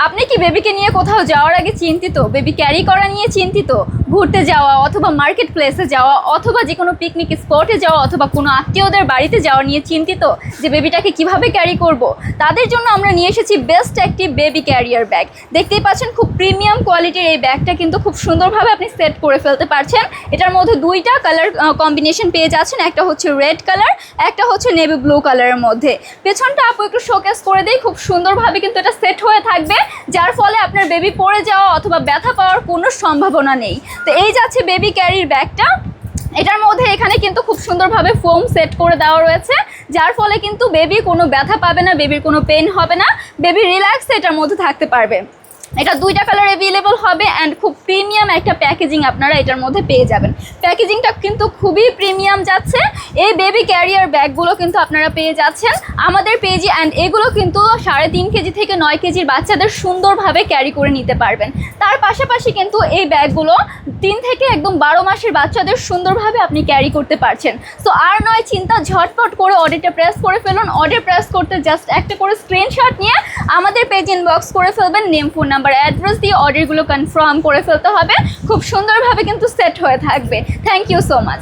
আপনি কি বেবিকে নিয়ে কোথাও যাওয়ার আগে চিন্তিত? বেবি ক্যারি করা নিয়ে চিন্তিত? ঘুরতে যাওয়া অথবা মার্কেট প্লেসে যাওয়া অথবা যে কোনো পিকনিক স্পটে যাওয়া অথবা কোনো আত্মীয়দের বাড়িতে যাওয়া নিয়ে চিন্তিত যে বেবিটাকে কিভাবে ক্যারি করব? তাদের জন্য আমরা নিয়ে এসেছি বেস্ট একটি বেবি ক্যারিয়ার ব্যাগ। দেখতেই পাচ্ছেন খুব প্রিমিয়াম কোয়ালিটির এই ব্যাগটা কিন্তু খুব সুন্দরভাবে আপনি সেট করে ফেলতে পারছেন। এটার মধ্যে দুইটা কালার কম্বিনেশন পেয়ে যাচ্ছেন, একটা হচ্ছে রেড কালার, একটা হচ্ছে নেভি ব্লু কালারের মধ্যে। পেছনটা আপু একটু শোকেস করে দিই, খুব সুন্দরভাবে কিন্তু এটা সেট হয়ে থাকবে, যার ফলে আপনার বেবি পড়ে যাওয়া অথবা ব্যথা পাওয়ার কোনো সম্ভাবনা নেই। তো এই যাচ্ছে বেবি ক্যারির ব্যাগটা। এটার মধ্যে এখানে কিন্তু খুব সুন্দরভাবে ফোম সেট করে দেওয়া রয়েছে, যার ফলে কিন্তু বেবি কোনো ব্যথা পাবে না, বেবির কোনো পেন হবে না, বেবি রিল্যাক্সে এটার মধ্যে থাকতে পারবে। এটা দুইটা কালার অ্যাভেলেবল হবে অ্যান্ড খুব প্রিমিয়াম একটা প্যাকেজিং আপনারা এটার মধ্যে পেয়ে যাবেন। প্যাকেজিংটা কিন্তু খুবই প্রিমিয়াম যাচ্ছে। এই বেবি ক্যারিয়ার ব্যাগগুলো কিন্তু আপনারা পেয়ে যাচ্ছেন আমাদের পেজে, অ্যান্ড এগুলো কিন্তু 3.5 কেজি থেকে 9 কেজির বাচ্চাদের সুন্দরভাবে ক্যারি করে নিতে পারবেন। তার পাশাপাশি কিন্তু এই ব্যাগগুলো 3 থেকে একদম 12 মাসের বাচ্চাদের সুন্দরভাবে আপনি ক্যারি করতে পারছেন। সো আর নয় চিন্তা, ঝটপট করে অর্ডারটা প্রেস করে ফেলুন। অর্ডার প্রেস করতে জাস্ট একটা করে স্ক্রিনশট নিয়ে আমাদের পেজ ইনবক্স করে ফেলবেন, নেম, ফোন নাম্বার, অ্যাড্রেস দিয়ে অর্ডারগুলো কনফার্ম করে ফেলতে হবে। খুব সুন্দরভাবে কিন্তু সেট হয়ে থাকবে। Thank you so much.